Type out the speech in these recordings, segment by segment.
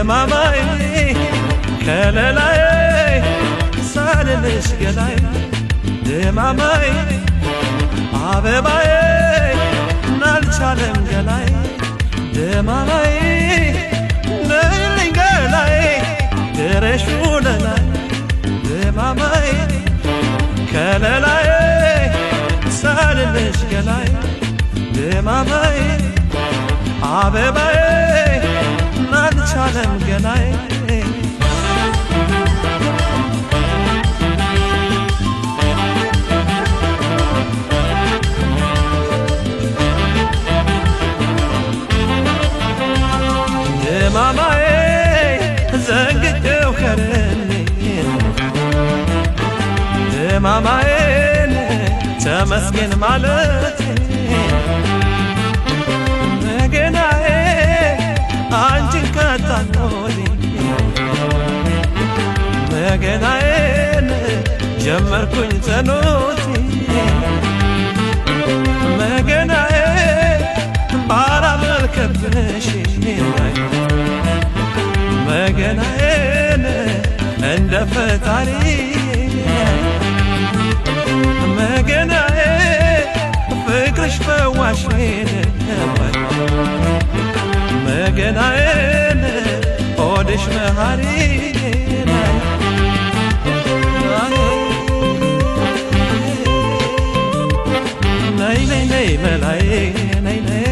ድማማይ ከለላይ ሳልልሽ ገላይ ድማማይ አበባዬ ናልቻለም ገላይ ድማማይ ነይልኝ ገላይ ድረሽ ውለላይ ድማማይ ከለላይ ሳልልሽ ገላይ ድማማይ አበባዬ ናልቻለም ገላይ ድማማዬ ዘንግቼው ከርሜ ድማማዬን ተመስገን ማለቴ መገናዬ አንቺን ካጣኖሌ መገናዬን ጀመርኩኝ ጸሎቴ መገናዬ ባላመልከብሽ መገናዬን እንደ ፈጣሪ መገናዬ ፍቅርሽ ፈዋሽ ነበር መገናዬን ሆድሽ መሃሪ ነይ ነይ ነይ መላይ ነይ ነይ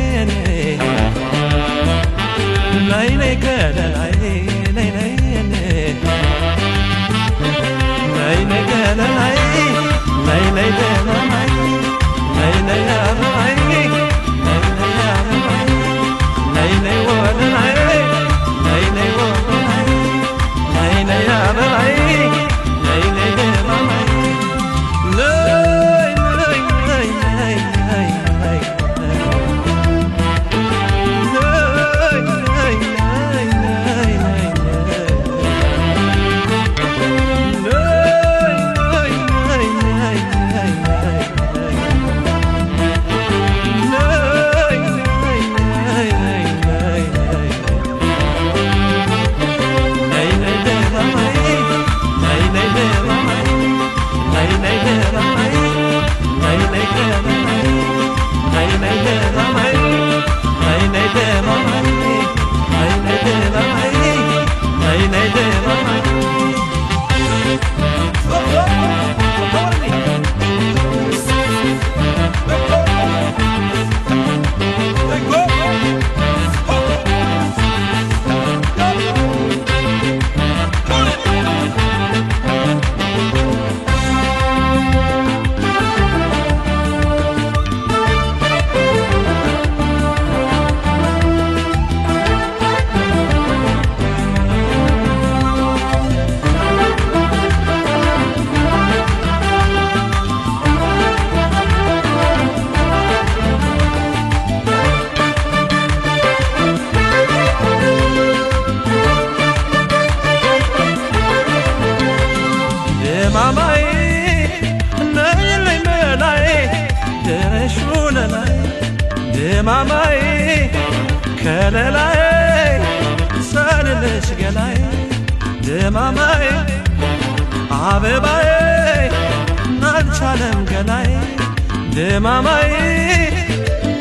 ነይ ነይ ከለላይ ነይ ነይ ነይ ነይ ከለላይ ነይ ነይ ደማማይ ነይ ነይ አበባይ ነይ ነይ አበባይ ነይ ነይ ወለላይ ነይ ነይ ወለላይ ነይ ነይ አበባይ ነይ ነይ ደማማይ ነይ ነይ ነይ ነይ ነይ ነይ ድማማይ ነይልኝ መላይ ድረሽ ውለላይ ድማማይ ከለላይ ሳልልሽ ገላይ ድማማይ አበባዬ ናልቻለም ገላይ ድማማይ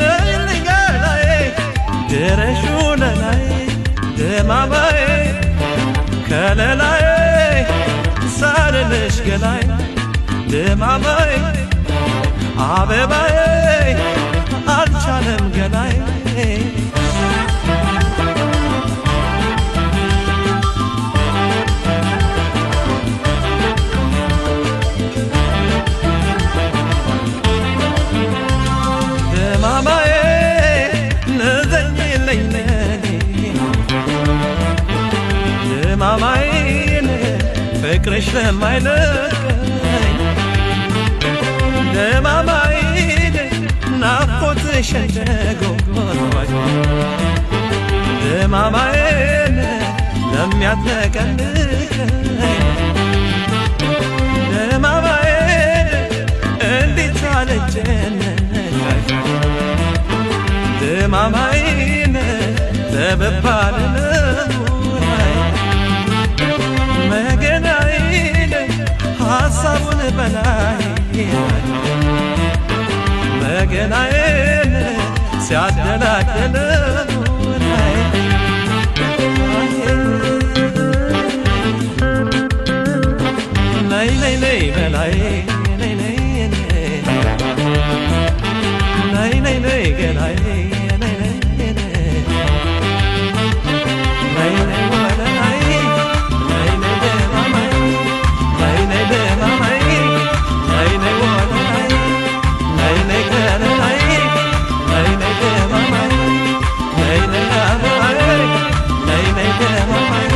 ነይልኝ ገላይ ድረሽ ውለላይ ድማማይ ከለላይ ሳልልሽ ገላይ ድማማይ አበባዬ አልቻለም ገላይ ድማማዬ ንዘኝልኝ ለኔ ድማማዬን ፍቅርሽ ለማይለቀኝ ድማማዬን ናፍቆትሽ እንደጎርባኝ ድማማዬን ለሚያትነቀንቀኝ ድማማዬን እንዴት አለጨነቀኝ ድማማዬን ተበባልነው መላይ መገናዬን ሲያደላደለው ነይ ነይ ነይ መላይ ነይ ነይ ነይ ነይ ነይ ገላዬ ነይ ነይ ነይ ነይ ወለላይ ነይ ነይ ደማማይ ነይ ነይ ደማማይ ነይ ነይ ወለላይ ነይ ነይ ገላዬ ነይ ነይ ደማማይ ነይ ነይ አበባዬ ነይ ነይ ደማማይ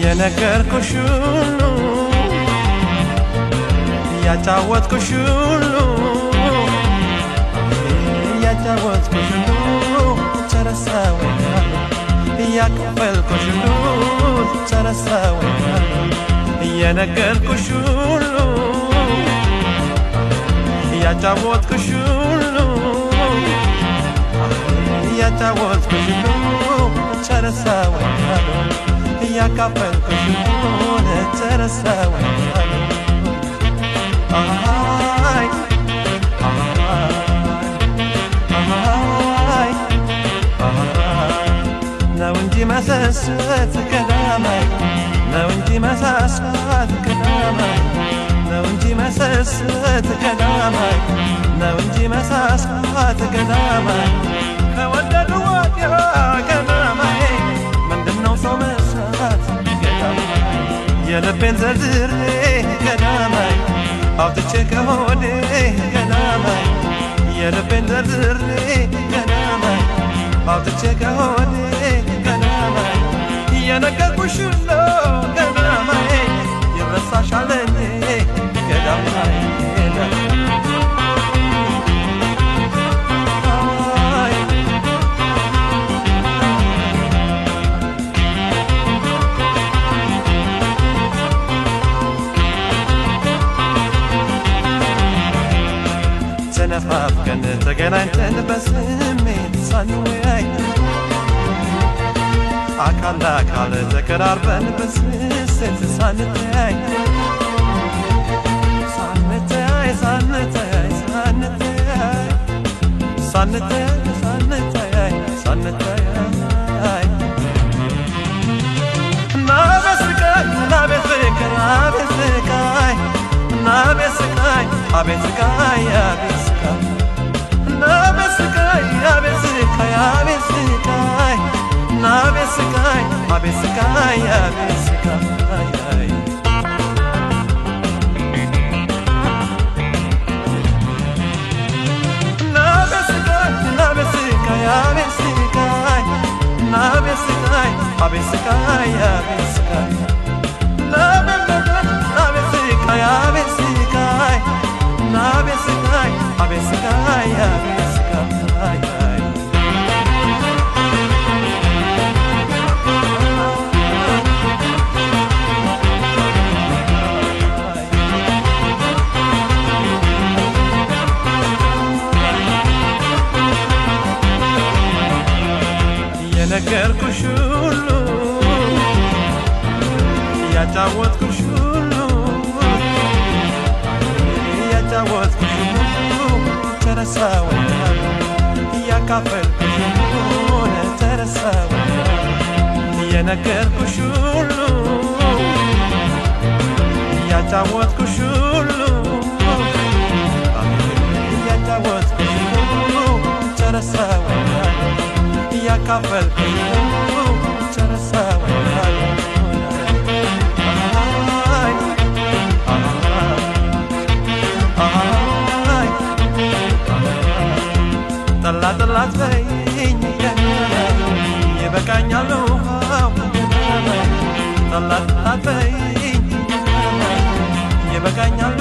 የነገርኩሽ ሁሉ ያጫወትኩሽ ሁሉ ያጫወትኩሽ ሁሉ ተረሳሁኝ ያካፈልኩሽ ሁሉ ተረሳሁኝ የነገርኩሽ ሁሉ ያጫወትኩሽ ሁሉ ያጫወትኩሽ ሁሉ ተረሳሁኝ ያካፈልኩሽ ሆነ ተረሳሁኝ አይ አይ ነው እንጂ መሰሰት ቀዳማይ ነው እንጂ መሳሳት ቀዳማይ ነው እንጂ መሰሰት ቀዳማይ ነው እንጂ መሳሳት ቀዳማይ ከወደዱ ወዲያ ቀዳማይ ምንድነው ሰው መሳት ቀዳማይ የልቤን ዘርዝሬ ቀዳማይ አውጥቼ ከሆዴ ቀዳማይ የልቤን ዘርዝሬ ቀዳማይ አውጥቼ ከሆዴ ቀዳማይ የነገርኩሽ ሁሉ ቀዳማይ ይረሳሻለኝ ቀዳማይ ተነፋፍቀን ተገናኝተን በስሜት ሳንወያይ አካል ለአካል ተቀራርበን በስስት ሳንተያይ ሳንተያይ ሳንተያይ ሳንተያይ ሳንተያይ ሳንተያይ ሳንተያይ ናቤት ስቃይ ናቤት ፍቅር አቤት ስቃይ ናቤት ስቃይ አቤት ስቃይ አቤት ስቃይ ናቤት ስቃይ አቤት ስቃይ አቤት ስቃይ ናቤት ስቃይ አቤት ስቃይ አቤት ስቃይ ናቤት ስቃይ ናቤት ስቃይ አቤት ስቃይ ናቤት ስቃይ አቤት ስቃይ አቤት ስቃይ ናቤት ስቃይ አቤት ስቃይ ናቤት ስቃይ አቤት ስቃይ አቤት ስቃይ ያጫወትኩሽ ሁሉ ያጫወትኩሽ ሁሉ ተረሳው ያካፈልኩሽ ሁሉ ተረሳው የነገርኩሽ ሁሉ ያጫወትኩሽ ሁሉ ያጫወትኩሽ ሁሉ ተረሳው ያካፈልኩሽ ሁሉ ተረሳው ጠላት በይኝ ይበቃኛል ጠላት በይኝ ይበቃኛል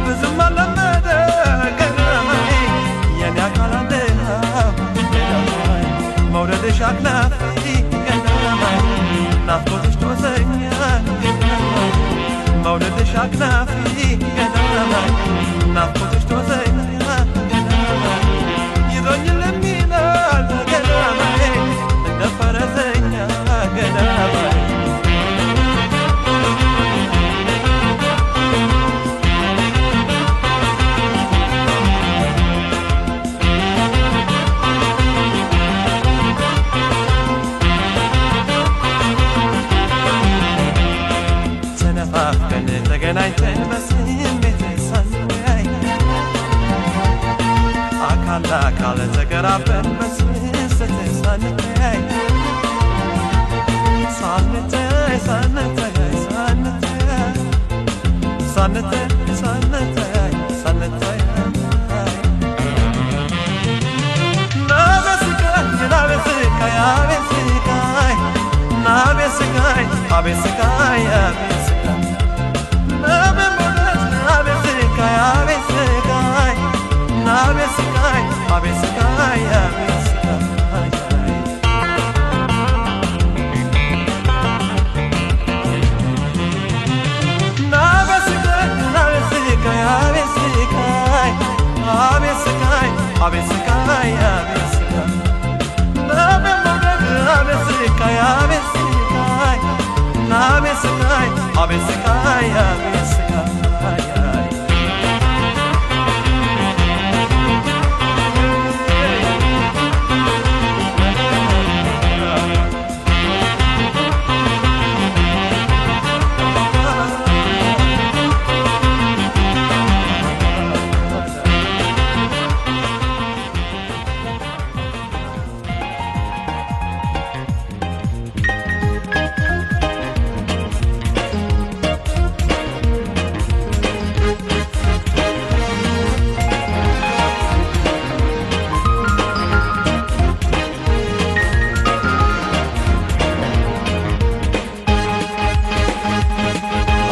ብዙም አለመደ ገናይ የኔ አካል መውደድሽ አክናፊ ገናይ ናፍቆትሽ ትወሰኛል መውደድሽ አክናፊ ገናይ ናፍቆትሽ ትወሰኛል ይዞኝ ለሚናል ገናይ እንደ ፈረሰኛ ገናይ ተነፋፍቀን ተገናኝተን በስሜት ሳንለያይ አካል ለአካል ተቀራርበን በስስት ሳንተያይ ሳንተያይ ሳንተያይ ሳንተያይ ሳንተያይ ሳንተያይ ሳንተያይ ናበስቃይ አቤስቃይ ናበስቃይ አቤስቃይ አቤስቃይ ናበሞለት አቤስቃይ አቤስቃይ ናበስቃይ አቤስቃይ አቤስቃይ ናበስቃይ ናበስቃይ አቤስቃይ አቤስቃይ አቤስቃይ አቤስቃይ ናበሞለት አቤስቃይ አቤስቃይ ናበስቃይ አቤስቃይ አቤስቃይ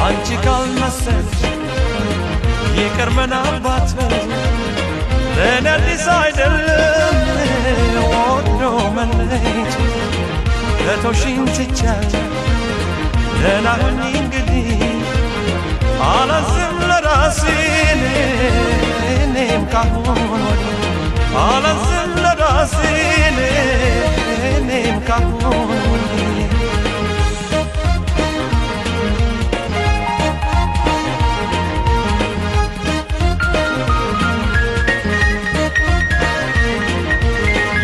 አንቺ ካልመሰልሽ ይቅር ምናልባት ለእኔ አዲስ አይደለም ወዶ መለየት ለተውሽኝ ትቻለሁ ደህና ሁኚ እንግዲህ አላዝም ለራሴ እኔም ካሁን ወዲህ አላዝም ለራሴ እኔም ካሁን ወዲህ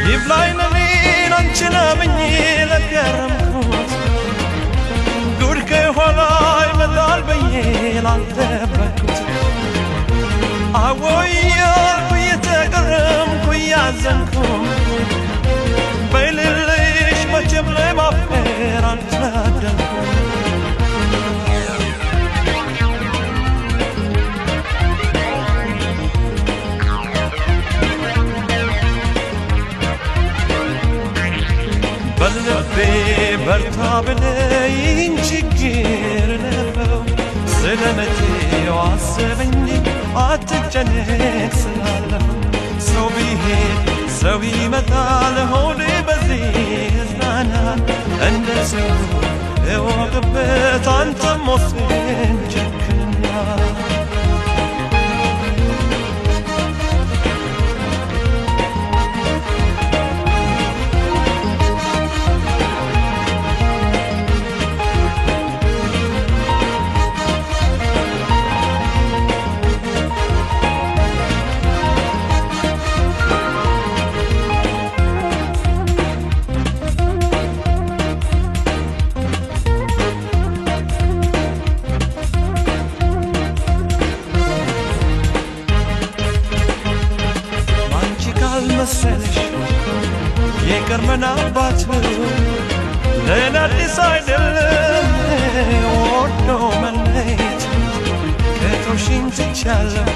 ይብላኝ ለኔን አንቺን አምኜ ለገረምኩት ጉድ ከኋላ ይመጣል ብዬ ላልጠበቅኩት አዎይ እያልኩ እየተገረምኩ እያዘንኩ በይልልሽ መቼም ለማፍቀር አልታደልኩም በልቤ በርታ ብለኝ ችግር ነበረው ስለመቼው አሰበኝ አትጨነቅ ስላለሁ ሰው ቢሄድ ሰው ይመጣል ሆዴ በዚህ ይዝናናል እንደ ሰው እወቅበት አንተም ወስን ጨክና ዘመናባችሁ ለእኔ አዲስ አይደለም ወዶ መለየት ከቶሽኝ ትቻለሁ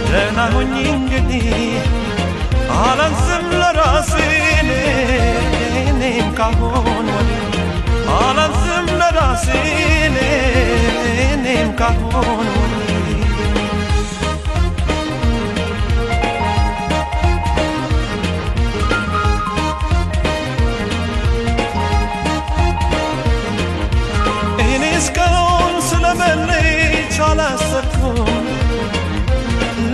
ደህና ሁኚ እንግዲህ አላንስም ለራሴ እኔም ካሁን ወዲህ አላንስም ለራሴ እኔም ካሁን ወዲህ ስለመለየት አላሰብኩም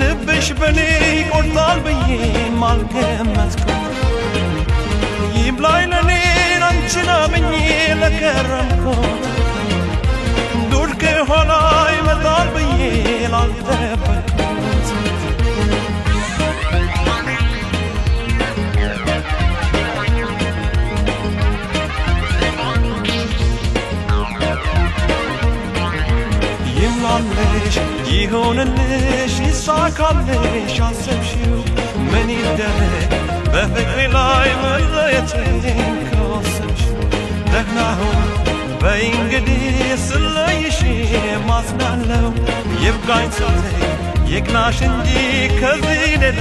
ልብሽ በኔ ይቆርጣል ብዬም አልገመትኩም ይብላኝ ለኔን አንቺን አምኜ ለከረምኩት ዱር ከኋላ ይመጣል ብዬ ላልጠበቅኩት ይምላለሽ ይሆንልሽ ይሳካልሽ አሰብሽው ምን ይደረግ በፍቅሬ ላይ መለየቴን ከወሰንሽው ደህና ሁን በይ እንግዲህ ስለይሽ ማዝናለው ይብቃኝ ስትይ ይቅናሽ እንጂ ከዚህ ሌላ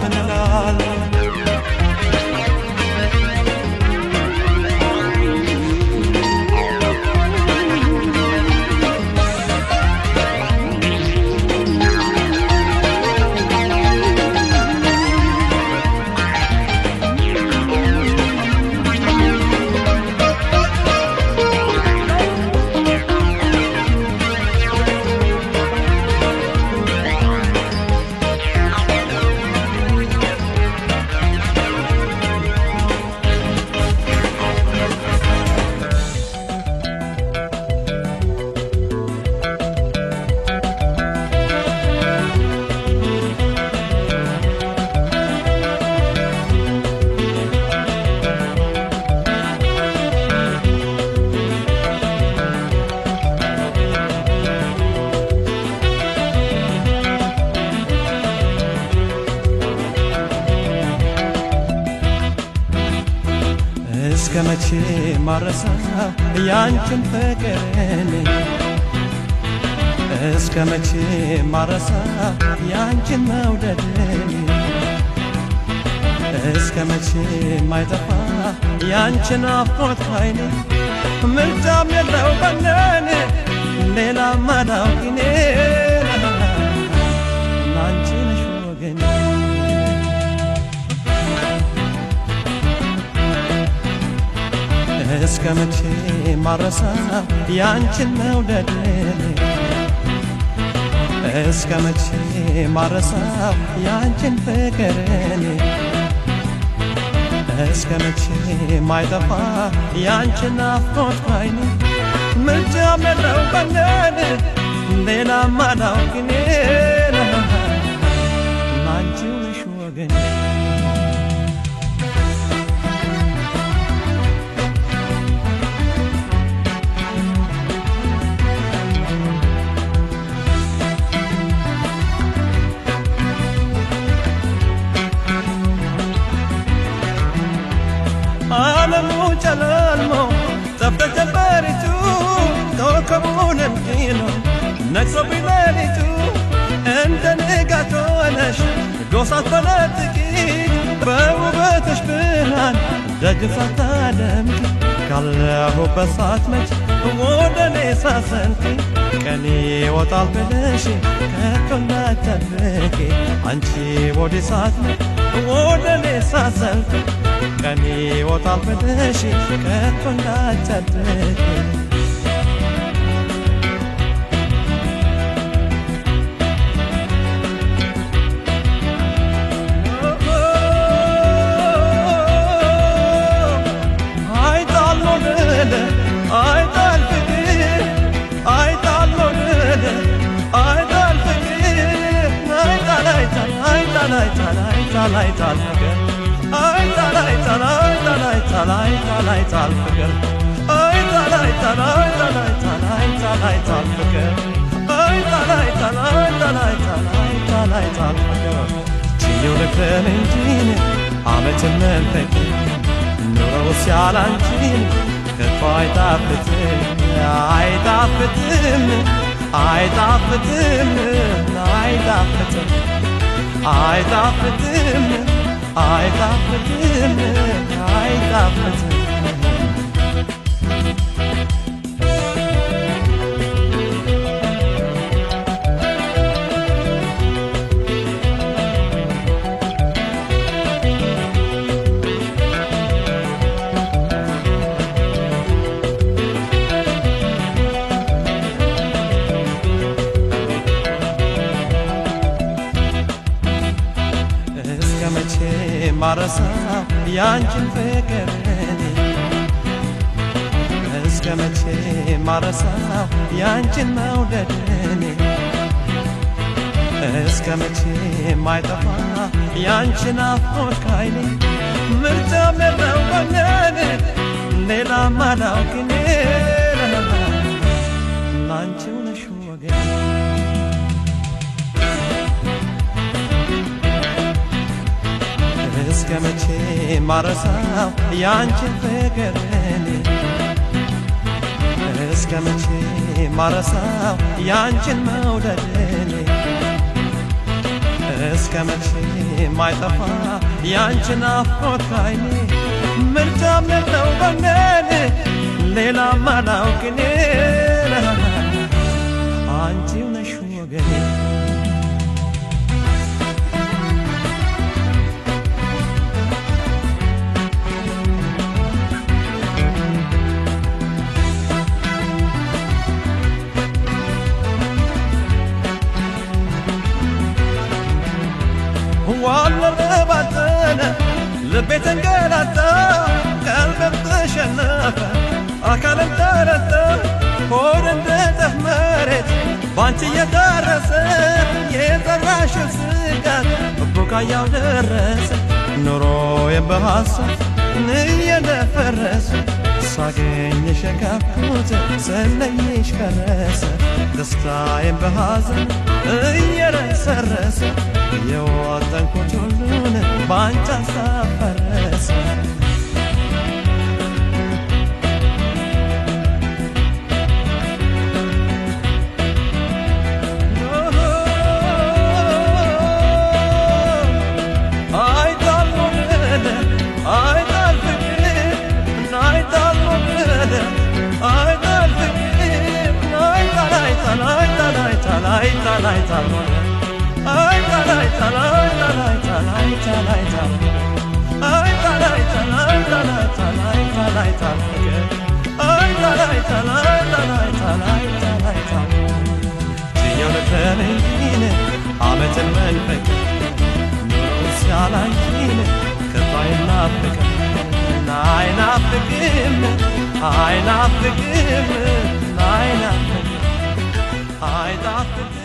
ምን እላለሁ እስከ መቼ ማረሳው ያንቺን ፍቅርን እስከ መቼ ማረሳው ያንቺን መውደድን እስከ መቼ ማይጠፋ ያንቺን ናፍቆት ከዓይኔ ምርጫም የለው በነን ሌላ ማዳውቂኔ ናንቺ ነሽ ወገኔ እስከ መቼ ማረሳው ያንቺን መውደድን እስከ መቼ ማረሳው ያንቺን ፍቅርን እስከ መቼ ማይጠፋ ያንቺን ናፍቆት ከዓይኔ ምርጫም የለው በነን ሌላ ማዳውቂኔ ናንቺ ነሽ ወገኔ ዓለሙ ጨለልሞ ጠፍተ ጀመሪቱ ኮከቡን እንኪኖ ነግሶብኝ ሌሊቱ እንደ ንጋት ሆነሽ ጎሳት ፈለጥቂ በውበትሽ ብርሃን ደጅን ሳታደምቂ ካለሁበት ሳትመጪ ወደ እኔ ሳትዘልቂ ቀኔ ይወጣል ብለሽ ከቶ እንዳትጠብቂ አንቺ ወዲህ ሳትመጪ ወደ እኔ ሳትዘልቂ ቀኔ ይወጣል ብለሽ ከቶ እንዳትጠብቂ I'm ሲያላንቺን ከቶ አይጣፍጥም አይጣፍጥም አይጣፍጥም አይጣፍጥም አይጣፍጥም አይጣፍጥም አይጣፍጥም ማረሳው ያንቺን ፍቅር እስከ መቼ ማረሳው ያንቺን መውደድ እስከ መቼ ማይጠፋ ያንቺን ናፍቆት ካይኔ ምርጫ የለው በነን ሌላ ማላውቅኔ ላንቺው ነሽ ወገኔ እስከ መቼ ማረሳው ያንቺን ፍቅር እስከ መቼ ማረሳው ያንቺን መውደድ እስከ መቼ ማይጠፋ ያንቺን ናፍቆት ካይኔ ምርጫም የለው በነን ሌላ ማላውቅኔ አንቺው ነሽ ወገኔ ዋለበባተነ ልቤ ተንገላታ ቀልቤም ተሸነፈ አካልም ተረታ ሆድ እንደ ጠፍ መሬት ባንቺ እየታረሰ የጠራሽው ስጋት ቡቃያው ደረሰ ኑሮዬም በሐሳብ እየደፈረሰ ሳገኝሽ የካብኩት ስለይሽ ፈረሰ ደስታዬም በሐዘን እየረሰረሰ የወጠንኩት ሁሉን ባንቺ ሐሳብ ፈረሰ ዓመትን መንፈቅ ኑሮ ሲያላንቺን ከቶ አይናፍቅም አይናፍቅም አይናፍቅም አይናፍቅም አይጣፍጥም